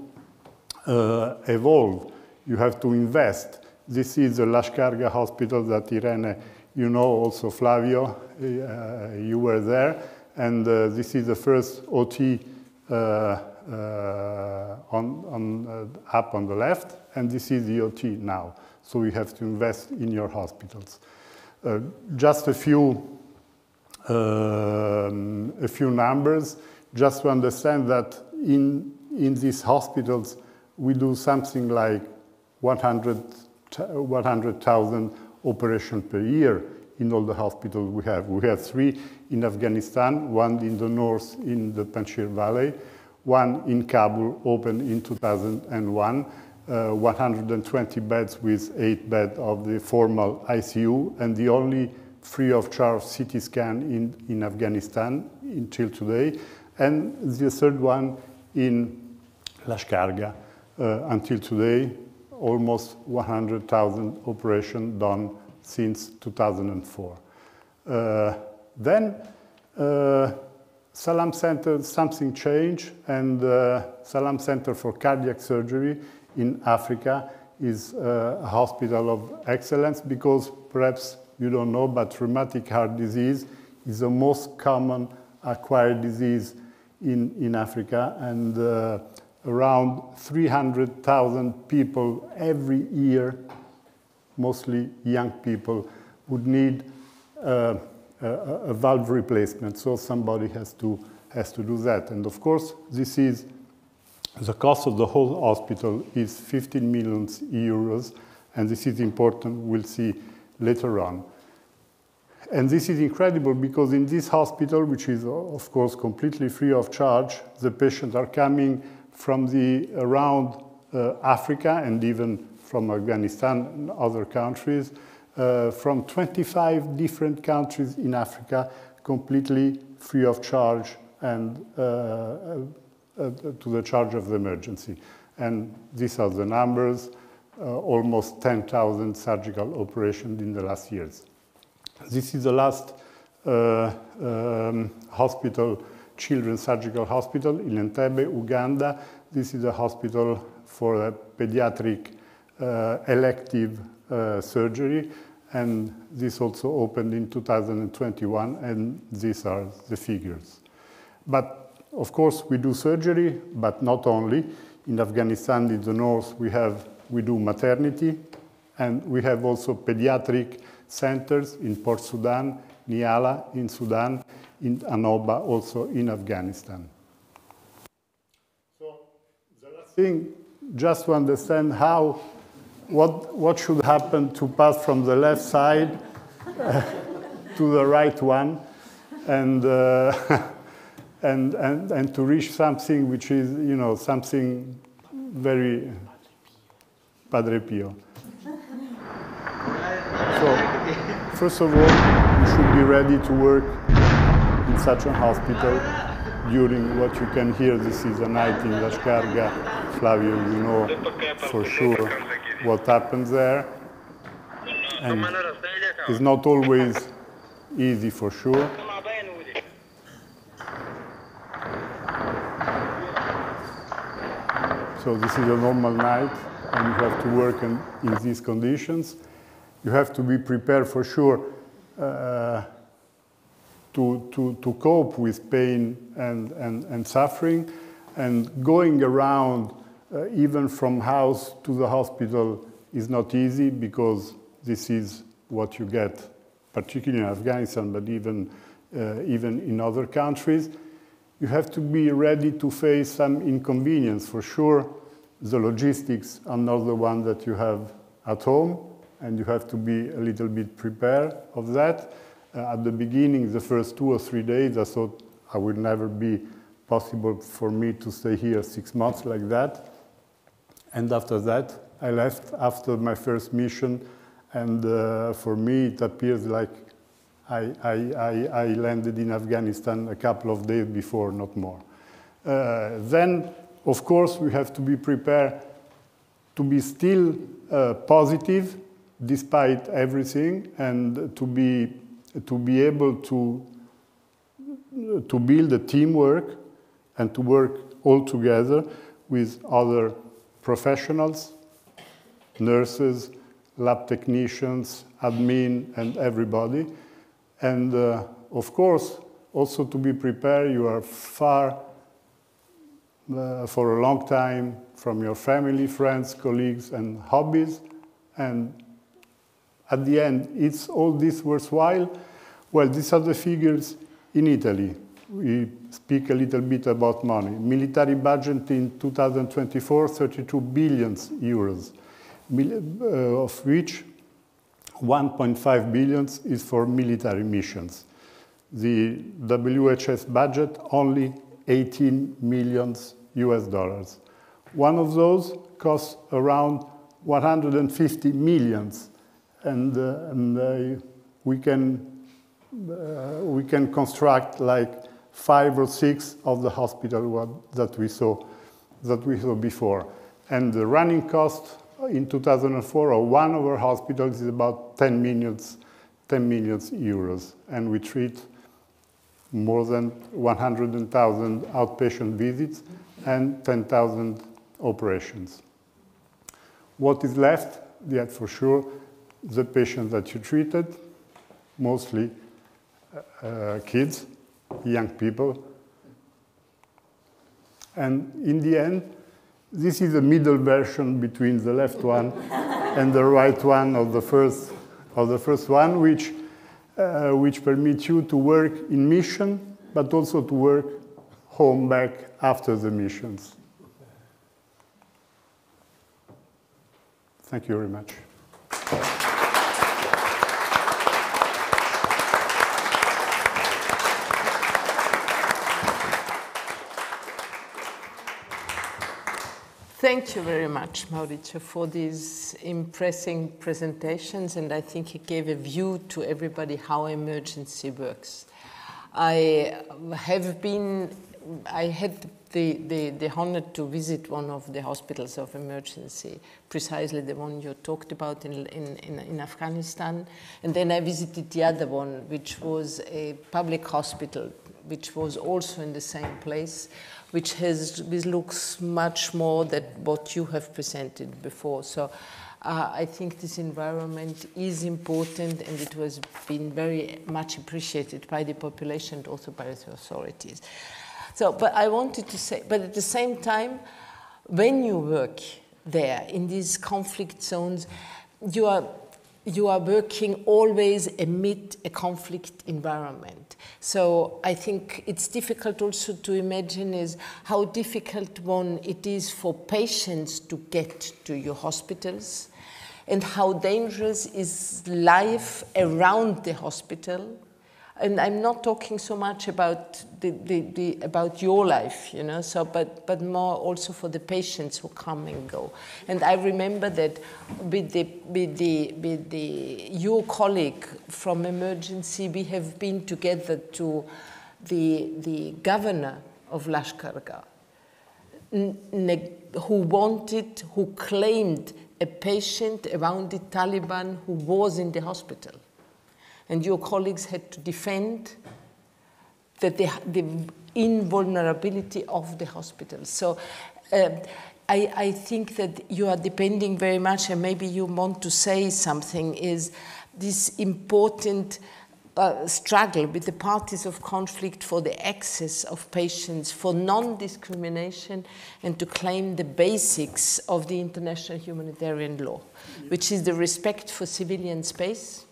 evolve, you have to invest. This is the Lashkarga hospital that Irene, you know, also Flavio, you were there. And this is the first OT up on the left, and this is the OT now. So you have to invest in your hospitals. Just a few numbers, just to understand that in these hospitals we do something like 100,000 operations per year. in all the hospitals we have. We have 3 in Afghanistan, 1 in the north in the Panjshir Valley, 1 in Kabul, opened in 2001, 120 beds with 8 beds of the formal ICU, and the only free of charge CT scan in Afghanistan until today, and the third one in Lashkargah. Until today, almost 100,000 operations done since 2004. Then Salam Center, something changed, and Salam Center for Cardiac Surgery in Africa is a hospital of excellence because perhaps you don't know, but rheumatic heart disease is the most common acquired disease in Africa, and around 300,000 people every year, mostly young people, would need a valve replacement. So somebody has to do that. And of course, this is the cost of the whole hospital is 15 million euros, and this is important. We'll see later on. And this is incredible because in this hospital, which is of course completely free of charge, the patients are coming from around Africa and even from Afghanistan and other countries, from 25 different countries in Africa, completely free of charge and to the charge of the emergency. And these are the numbers, almost 10,000 surgical operations in the last years. This is the last hospital, Children's Surgical Hospital in Entebbe, Uganda. This is a hospital for a pediatric elective surgery, and this also opened in 2021, and these are the figures. But of course we do surgery, but not only. In Afghanistan, in the north, we do maternity, and we have also pediatric centers in Port Sudan, Nyala in Sudan, in Anoba, also in Afghanistan. So the last thing, just to understand what should happen to pass from the left side to the right one, and to reach something which is, you know, something very Padre Pio. So, first of all, you should be ready to work in such a hospital during what you can hear. This is a night in Lashkargah. Flavio, you know for sure what happens there. And it's not always easy for sure. So this is a normal night, and you have to work in these conditions. You have to be prepared for sure to cope with pain and suffering, and going around even from house to the hospital is not easy, because this is what you get, particularly in Afghanistan, but even in other countries. You have to be ready to face some inconvenience. For sure, the logistics are not the one that you have at home, and you have to be a little bit prepared of that. At the beginning, the first 2 or 3 days, I thought I would never be possible for me to stay here 6 months like that. And after that, I left after my first mission, and for me, it appears like I landed in Afghanistan a couple of days before, not more. Then, of course, we have to be prepared to be still positive despite everything, and to be able to build a teamwork and to work all together with other professionals, nurses, lab technicians, admin, and everybody. And of course, also to be prepared, you are far for a long time from your family, friends, colleagues, and hobbies. And at the end, is all this worthwhile? Well, these are the figures in Italy. We speak a little bit about money. Military budget in 2024, 32 billion euros, of which 1.5 billion is for military missions. The WHS budget, only 18 million US dollars. One of those costs around 150 millions, and we can construct like 5 or 6 of the hospital that we saw before. And the running cost in 2004 of one of our hospitals is about 10 million euros, and we treat more than 100,000 outpatient visits and 10,000 operations. What is left? Yet for sure, the patients that you treated, mostly kids, young people. And in the end, this is a middle version between the left one and the right one of the first one, which permits you to work in mission, but also to work home back after the missions. Thank you very much. Thank you very much, Maurizio, for these impressive presentations, and I think it gave a view to everybody how emergency works. I had the honor to visit one of the hospitals of emergency, precisely the one you talked about in Afghanistan, and then I visited the other one, which was a public hospital, which was also in the same place, which looks much more than what you have presented before. So I think this environment is important, and it has been very much appreciated by the population and also by the authorities. So, but I wanted to say, but at the same time, when you work there in these conflict zones, you are working always amid a conflict environment. So I think it's difficult also to imagine is how difficult it is for patients to get to your hospitals, and how dangerous is life around the hospital. And I'm not talking so much about about your life, you know, so but more also for the patients who come and go. And I remember that with your colleague from emergency, we have been together to the governor of Lashkargah, who claimed a patient around the Taliban who was in the hospital. And your colleagues had to defend that the invulnerability of the hospital. So I think that you are depending very much, and maybe you want to say something, is this important struggle with the parties of conflict for the access of patients, for non-discrimination, and to claim the basics of the international humanitarian law, which is the respect for civilian space,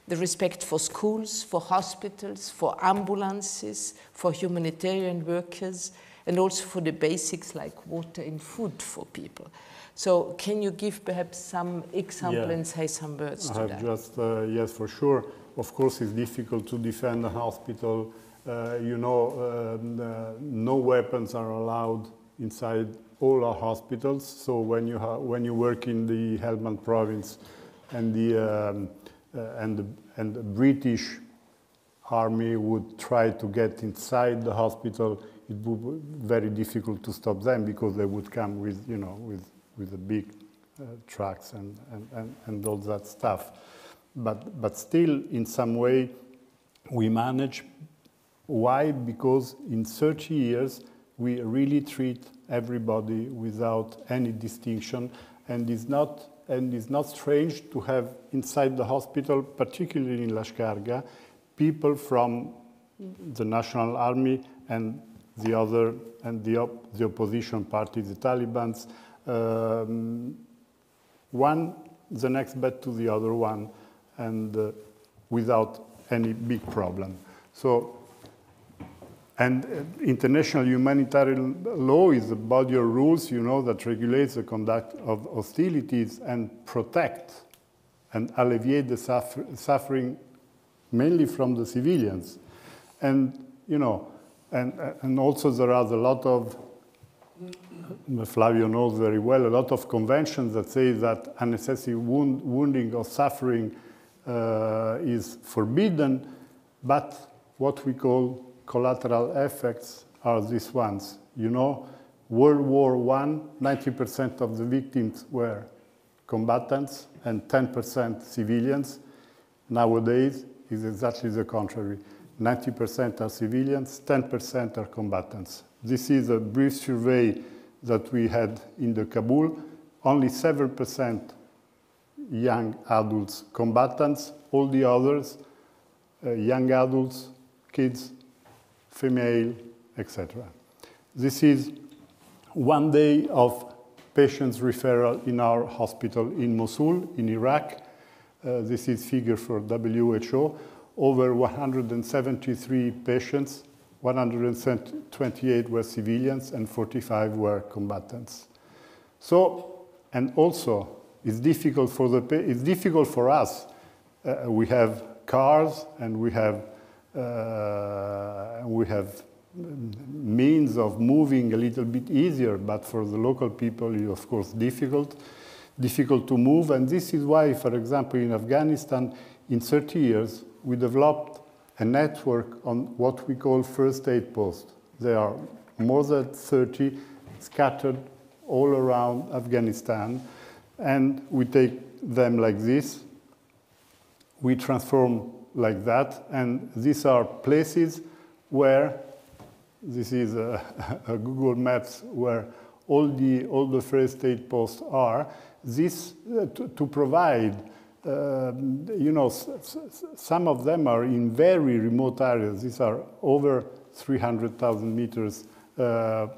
the respect for schools, for hospitals, for ambulances, for humanitarian workers, and also for the basics like water and food for people. So can you give perhaps some example and say some words to that? Just, yes, for sure. Of course, it's difficult to defend a hospital. No weapons are allowed inside all our hospitals. So when you work in the Helmand province and the British army would try to get inside the hospital, it would be very difficult to stop them, because they would come with the big trucks and all that stuff. But still, in some way, we manage. Why? Because in 30 years, we really treat everybody without any distinction, and it's not strange to have inside the hospital, particularly in Lashkargah, people from the National Army and the opposition party, the Taliban, one the next bed to the other one, and without any big problem. So, and international humanitarian law is a body of rules, that regulates the conduct of hostilities and protect and alleviate the suffering mainly from the civilians. And, you know, and also there are a lot of, Flavio knows very well, a lot of conventions that say that unnecessary wounding or suffering is forbidden, but what we call collateral effects are these ones. You know, World War I, 90% of the victims were combatants and 10% civilians. Nowadays, it's exactly the contrary. 90% are civilians, 10% are combatants. This is a brief survey that we had in the Kabul. Only 7% young adults combatants, all the others, young adults, kids, female, etc. This is 1 day of patients referral in our hospital in Mosul, in Iraq. This is figure for WHO. Over 173 patients, 128 were civilians and 45 were combatants. So, and also, it's difficult for us. We have cars and we have means of moving a little bit easier, but for the local people, it's of course difficult to move. And this is why, for example, in Afghanistan, in 30 years, we developed a network on what we call first aid posts. There are more than 30 scattered all around Afghanistan, and we take them like this, we transform like that, and these are places where, this is a Google Maps where all the first aid posts are. This to provide, you know, some of them are in very remote areas. These are over 300,000 meters in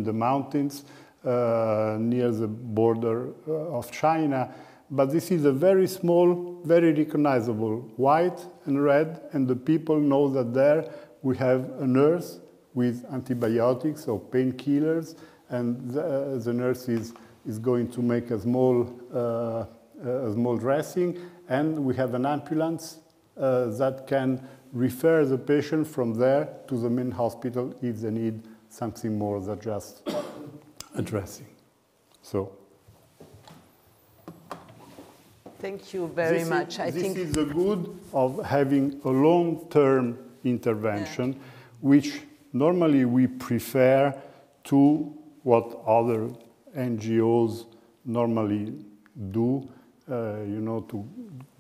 the mountains near the border of China. But this is a very small, very recognizable, white and red, and the people know that there we have a nurse with antibiotics or painkillers, and the nurse is going to make a small dressing, and we have an ambulance that can refer the patient from there to the main hospital if they need something more than just a dressing. So. Thank you very much. This is the good of having a long-term intervention, which normally we prefer to what other NGOs normally do, you know, to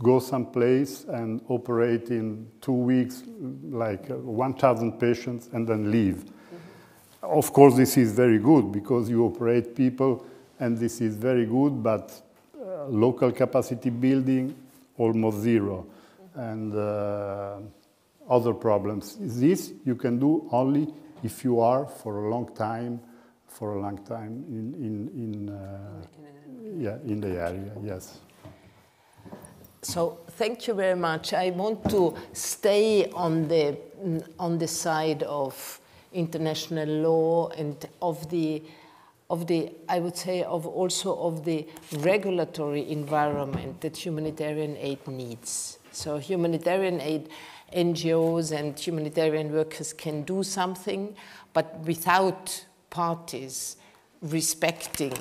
go someplace and operate in 2 weeks, like 1,000 patients, and then leave. Mm-hmm. Of course, this is very good because you operate people, and this is very good, but local capacity building, almost zero. And other problems. This you can do only if you are for a long time in the area, yes. So thank you very much. I want to stay on the side of international law and of the I would say also of the regulatory environment that humanitarian aid needs. So humanitarian aid NGOs and humanitarian workers can do something, but without parties respecting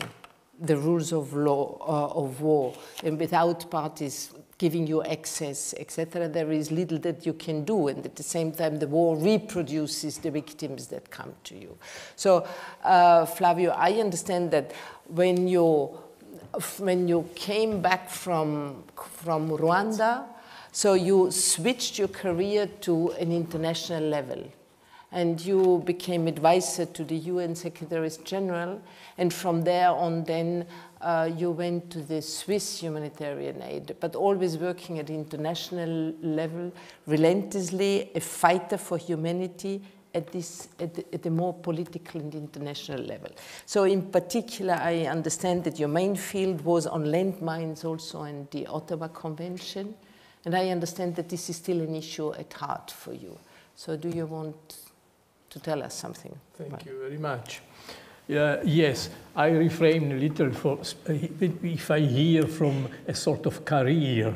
the rules of law of war, and without parties giving you access, etc., there is little that you can do, and at the same time the war reproduces the victims that come to you. So, Flavio, I understand that when you came back from Rwanda, so you switched your career to an international level, and you became advisor to the UN Secretary General, and from there on then you went to the Swiss humanitarian aid, but always working at international level, relentlessly a fighter for humanity at the more political and international level. So in particular, I understand that your main field was on landmines also and the Ottawa-Konvention, and I understand that this is still an issue at heart for you. So do you want to tell us something? Thank you very much. Yes, I refrain a little for if I hear from a sort of career.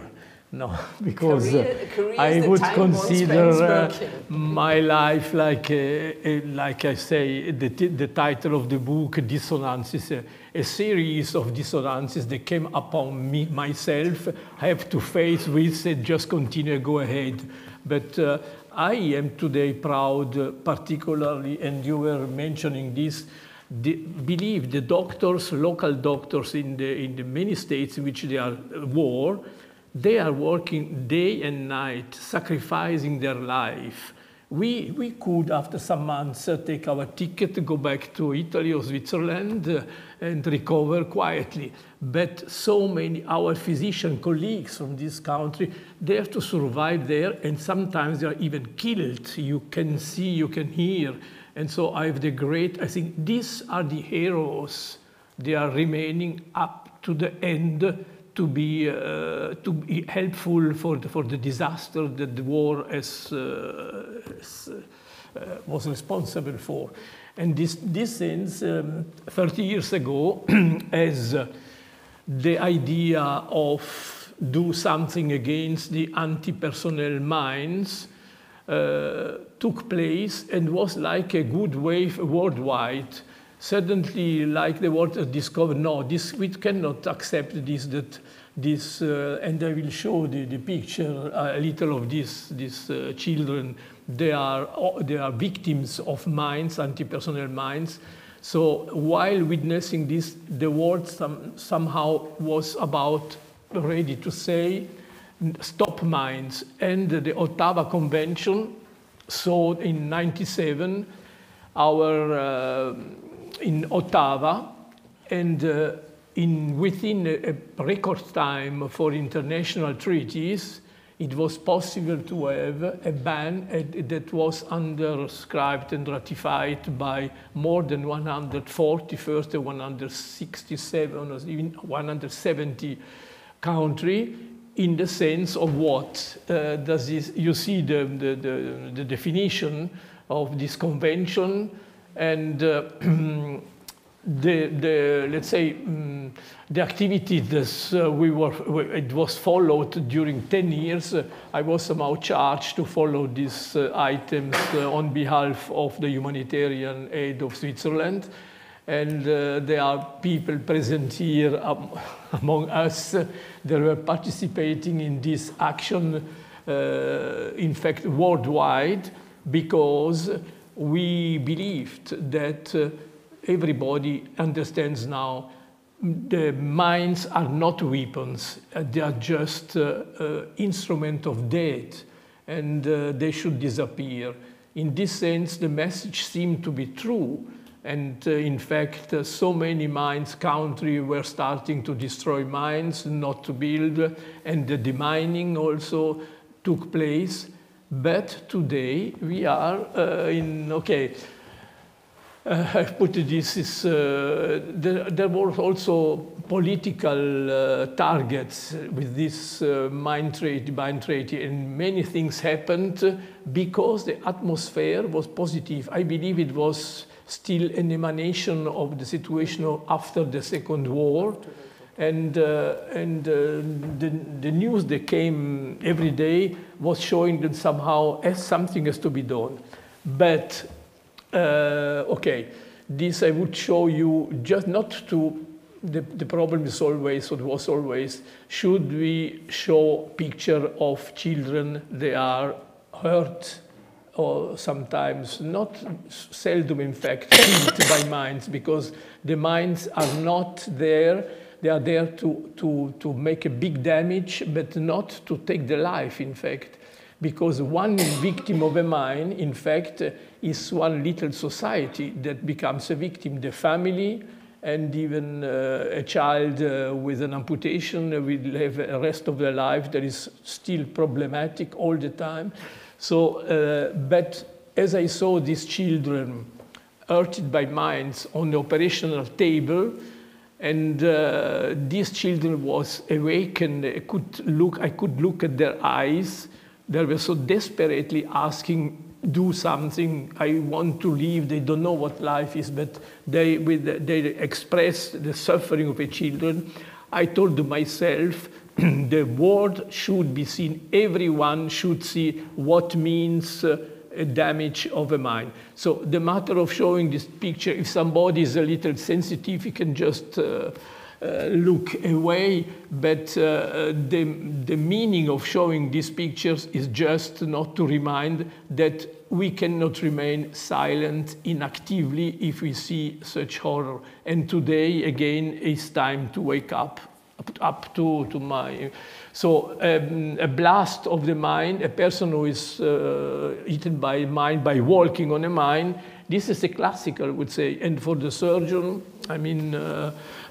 No, because career I would consider my life like I say, the title of the book, Dissonances, a series of dissonances that came upon me, myself. I have to face with it, just continue, go ahead. But I am today proud, particularly, and you were mentioning this, believe the doctors, local doctors in the many states in which they are war, they are working day and night, sacrificing their life. We could, after some months, take our ticket, go back to Italy or Switzerland and recover quietly. But so many, our physician colleagues from this country, they have to survive there, and sometimes they are even killed. You can see, you can hear. And so I have the great, I think these are the heroes. They are remaining up to the end to be helpful for the disaster that the war was responsible for. And this since 30 years ago, as the idea of do something against the anti-personnel mines took place and was like a good wave worldwide. Suddenly, like the world discovered, no, we cannot accept this, and I will show the picture a little of these children. They are victims of mines, anti-personnel mines. So while witnessing this, the world somehow was about ready to say, stop mines. And the Ottawa-Konvention, so in 1997, in Ottawa, and within a record time for international treaties, it was possible to have a ban that was underscribed and ratified by more than 140, first 167 or even 170 countries, in the sense of what does this, you see the definition of this convention, and let's say the activity that it was followed during 10 years. I was somehow charged to follow these items on behalf of the humanitarian aid of Switzerland, and there are people present here among us that were participating in this action, in fact worldwide, because we believed that everybody understands now the mines are not weapons, they are just instruments of death, and they should disappear. In this sense, the message seemed to be true, and in fact, so many mines countries were starting to destroy mines, not to build, and the demining also took place. But today we are I've put this, there were also political targets with this mine trade, and many things happened because the atmosphere was positive. I believe it was still an emanation of the situation after the Second War. And the news that came every day was showing that somehow something has to be done. But, this I would show you just not to, the problem is always, or was always, should we show picture of children, they are hurt, or sometimes, not seldom in fact, killed by mines, because the mines are not there. They are there to make a big damage, but not to take the life, in fact. Because one victim of a mine, in fact, is one little society that becomes a victim. The family, and even a child with an amputation will have the rest of their life that is still problematic all the time. So, but as I saw these children hurted by mines on the operational table, and these children was awakened. I could look at their eyes. They were so desperately asking do something. I want to live. They don't know what life is, but they express the suffering of the children. I told myself, the world should be seen. Everyone should see what means a damage of a mine. So the matter of showing this picture, if somebody is a little sensitive, he can just look away, but the meaning of showing these pictures is just not to remind that we cannot remain silent inactively if we see such horror. And today, again, it's time to wake up to my... So a blast of the mine, a person who is eaten by a mine by walking on a mine, this is a classical, I would say. And for the surgeon, I mean,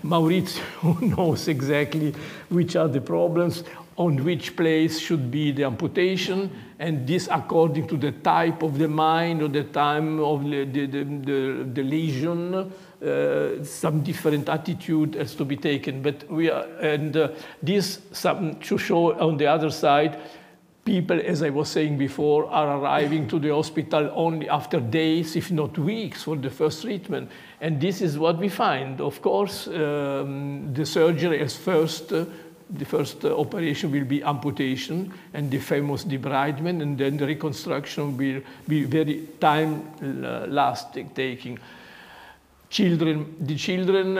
Maurizio knows exactly which are the problems, on which place should be the amputation, and this according to the type of the mine or the time of the lesion. Some different attitude has to be taken, but we are, and this some to show on the other side, people, as I was saying before, are arriving to the hospital only after days, if not weeks, for the first treatment, and this is what we find. Of course, the surgery is first. The first operation will be amputation and the famous debridement, and then the reconstruction will be very time-lasting taking. The children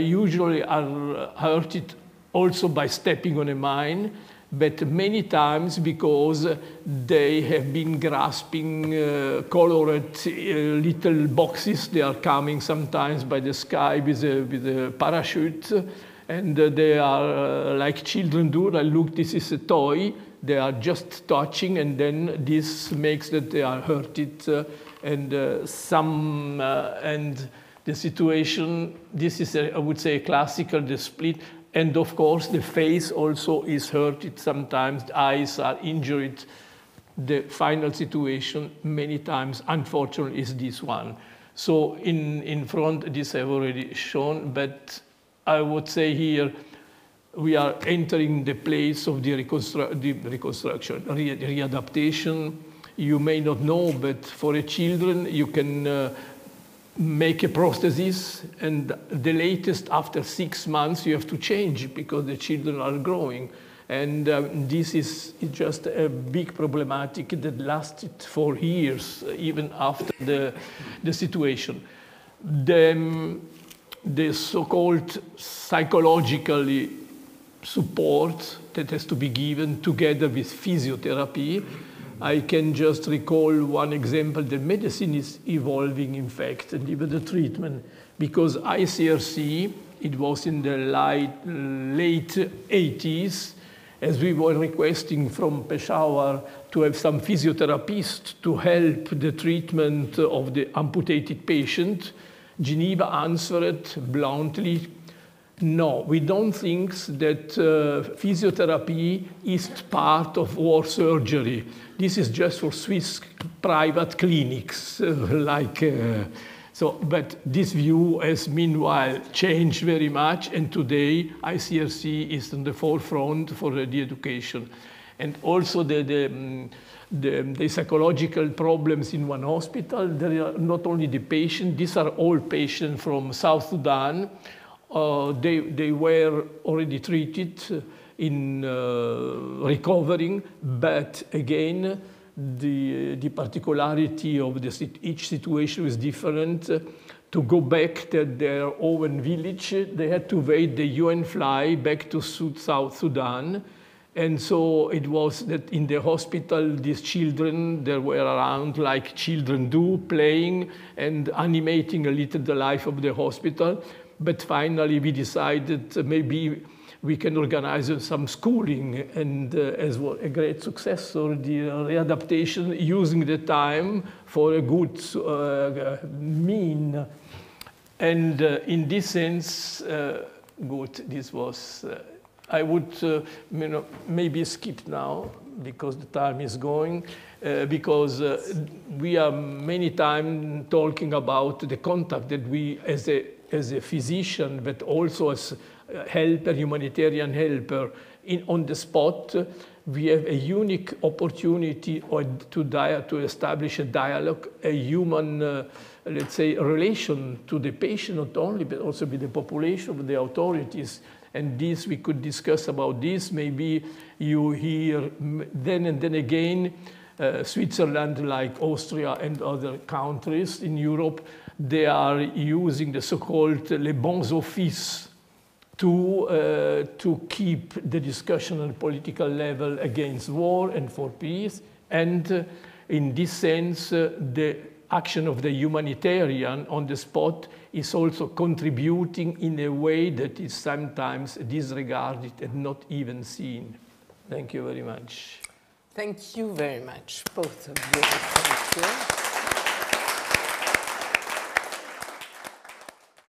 usually are hurted also by stepping on a mine, but many times because they have been grasping colored little boxes. They are coming sometimes by the sky with a parachute, and they are like children do. Like, look, this is a toy. They are just touching, and then this makes that they are hurted, and the situation, this is, I would say, a classical, the split. And of course, the face also is hurted sometimes. The eyes are injured. The final situation, many times, unfortunately, is this one. So in front, this I've already shown, but I would say here, we are entering the place of the reconstruction, readaptation. You may not know, but for a children, you can make a prosthesis, and the latest after 6 months you have to change because the children are growing, and this is just a big problematic that lasted for years even after the situation. The so-called psychological support that has to be given together with physiotherapy. I can just recall one example. The medicine is evolving, in fact, and even the treatment, because ICRC, it was in the late 80s, as we were requesting from Peshawar to have some physiotherapists to help the treatment of the amputated patient. Geneva answered bluntly, no, we don't think that physiotherapy is part of war surgery. This is just for Swiss private clinics, but this view has meanwhile changed very much, and today ICRC is in the forefront for the education. And also the psychological problems in one hospital, there are not only the patient, these are all patients from South Sudan. They were already treated in recovering, but again, the particularity of each situation is different. To go back to their own village, they had to wait the UN fly back to South Sudan. And so it was that in the hospital, these children, they were around like children do, playing and animating a little the life of the hospital. But finally, we decided maybe we can organize some schooling, and as well, a great success, so the readaptation using the time for a good mean. And in this sense, good, this was, I would maybe skip now because the time is going, because we are many times talking about the contact that we as a physician, but also as helper, humanitarian helper, on the spot, we have a unique opportunity to establish a dialogue, a human, let's say, relation to the patient not only, but also with the population, with the authorities. And this, we could discuss about this. Maybe you hear then and then again, Switzerland, like Austria and other countries in Europe, they are using the so-called les bons offices to keep the discussion on a political level against war and for peace. And in this sense, the action of the humanitarian on the spot is also contributing in a way that is sometimes disregarded and not even seen. Thank you very much. Thank you very much, both of you. Thank you.